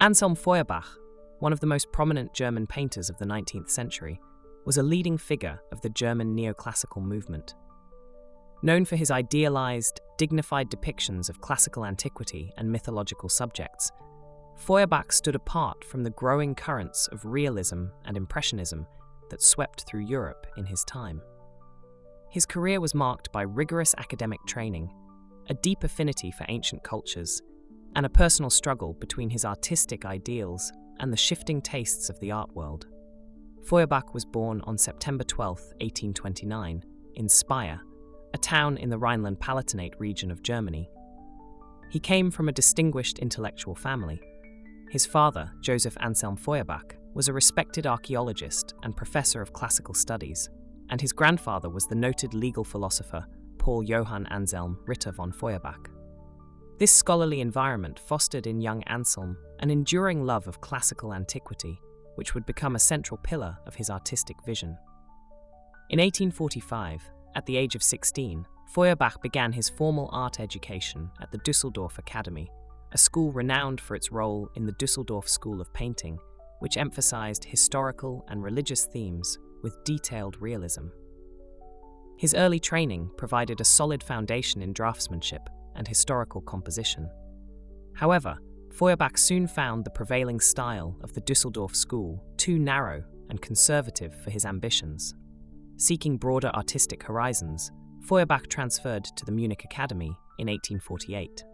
Anselm Feuerbach, one of the most prominent German painters of the 19th century, was a leading figure of the German neoclassical movement. Known for his idealized, dignified depictions of classical antiquity and mythological subjects, Feuerbach stood apart from the growing currents of realism and impressionism that swept through Europe in his time. His career was marked by rigorous academic training, a deep affinity for ancient cultures, and a personal struggle between his artistic ideals and the shifting tastes of the art world. Feuerbach was born on September 12, 1829, in Speyer, a town in the Rhineland-Palatinate region of Germany. He came from a distinguished intellectual family. His father, Joseph Anselm Feuerbach, was a respected archaeologist and professor of classical studies, and his grandfather was the noted legal philosopher Paul Johann Anselm Ritter von Feuerbach. This scholarly environment fostered in young Anselm an enduring love of classical antiquity, which would become a central pillar of his artistic vision. In 1845, at the age of 16, Feuerbach began his formal art education at the Düsseldorf Academy, a school renowned for its role in the Düsseldorf School of Painting, which emphasized historical and religious themes with detailed realism. His early training provided a solid foundation in draftsmanship and historical composition. However, Feuerbach soon found the prevailing style of the Düsseldorf school too narrow and conservative for his ambitions. Seeking broader artistic horizons, Feuerbach transferred to the Munich Academy in 1848.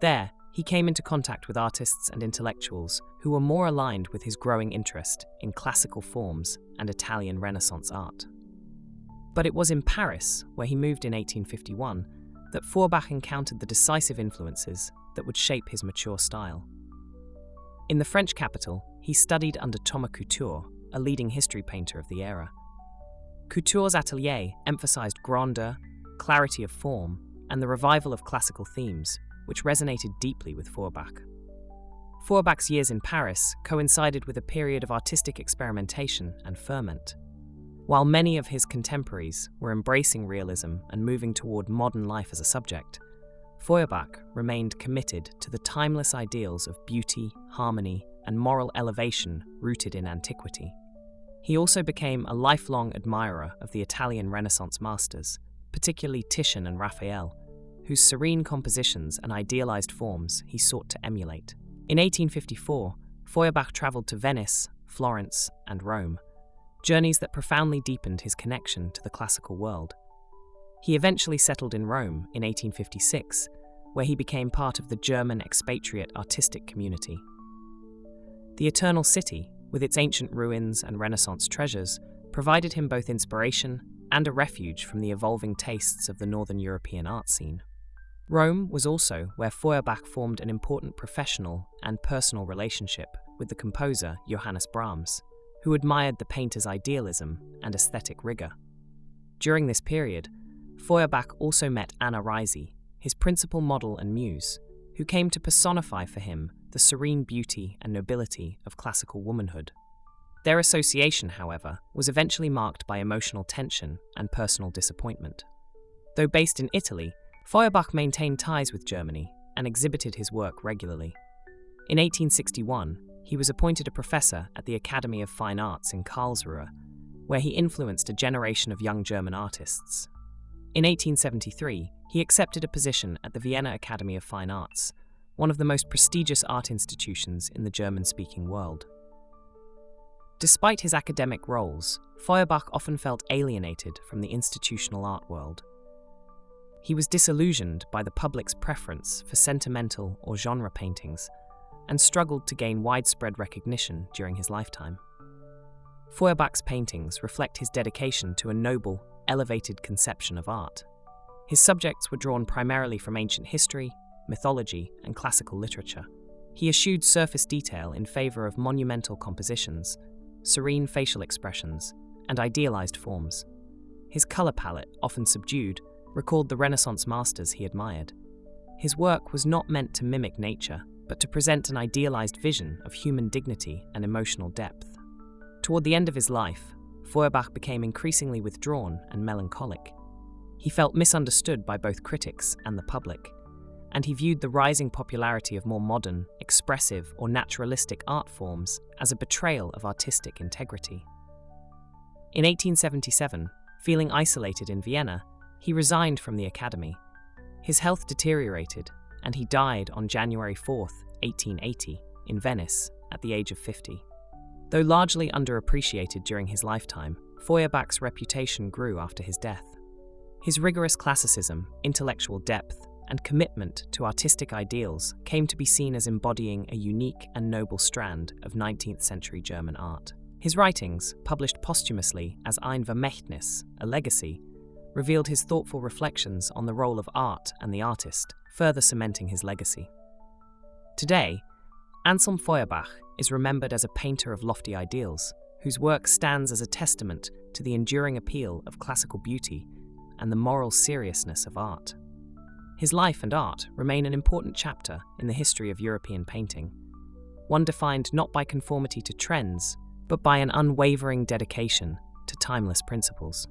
There, he came into contact with artists and intellectuals who were more aligned with his growing interest in classical forms and Italian Renaissance art. But it was in Paris, where he moved in 1851, that Feuerbach encountered the decisive influences that would shape his mature style. In the French capital, he studied under Thomas Couture, a leading history painter of the era. Couture's atelier emphasized grandeur, clarity of form, and the revival of classical themes, which resonated deeply with Feuerbach. Feuerbach's years in Paris coincided with a period of artistic experimentation and ferment. While many of his contemporaries were embracing realism and moving toward modern life as a subject, Feuerbach remained committed to the timeless ideals of beauty, harmony, and moral elevation rooted in antiquity. He also became a lifelong admirer of the Italian Renaissance masters, particularly Titian and Raphael, whose serene compositions and idealized forms he sought to emulate. In 1854, Feuerbach traveled to Venice, Florence, and Rome, journeys that profoundly deepened his connection to the classical world. He eventually settled in Rome in 1856, where he became part of the German expatriate artistic community. The Eternal City, with its ancient ruins and Renaissance treasures, provided him both inspiration and a refuge from the evolving tastes of the Northern European art scene. Rome was also where Feuerbach formed an important professional and personal relationship with the composer Johannes Brahms, who admired the painter's idealism and aesthetic rigor. During this period, Feuerbach also met Anna Reisi, his principal model and muse, who came to personify for him the serene beauty and nobility of classical womanhood. Their association, however, was eventually marked by emotional tension and personal disappointment. Though based in Italy, Feuerbach maintained ties with Germany and exhibited his work regularly. In 1861, he was appointed a professor at the Academy of Fine Arts in Karlsruhe, where he influenced a generation of young German artists. In 1873, he accepted a position at the Vienna Academy of Fine Arts, one of the most prestigious art institutions in the German-speaking world. Despite his academic roles, Feuerbach often felt alienated from the institutional art world. He was disillusioned by the public's preference for sentimental or genre paintings, and struggled to gain widespread recognition during his lifetime. Feuerbach's paintings reflect his dedication to a noble, elevated conception of art. His subjects were drawn primarily from ancient history, mythology, and classical literature. He eschewed surface detail in favor of monumental compositions, serene facial expressions, and idealized forms. His color palette, often subdued, recalled the Renaissance masters he admired. His work was not meant to mimic nature, but to present an idealized vision of human dignity and emotional depth. Toward the end of his life, Feuerbach became increasingly withdrawn and melancholic. He felt misunderstood by both critics and the public, and he viewed the rising popularity of more modern, expressive, or naturalistic art forms as a betrayal of artistic integrity. In 1877, feeling isolated in Vienna, he resigned from the Academy. His health deteriorated, and he died on January 4, 1880, in Venice, at the age of 50. Though largely underappreciated during his lifetime, Feuerbach's reputation grew after his death. His rigorous classicism, intellectual depth, and commitment to artistic ideals came to be seen as embodying a unique and noble strand of 19th-century German art. His writings, published posthumously as Ein Vermächtnis, a legacy, revealed his thoughtful reflections on the role of art and the artist, further cementing his legacy. Today, Anselm Feuerbach is remembered as a painter of lofty ideals, whose work stands as a testament to the enduring appeal of classical beauty and the moral seriousness of art. His life and art remain an important chapter in the history of European painting, one defined not by conformity to trends, but by an unwavering dedication to timeless principles.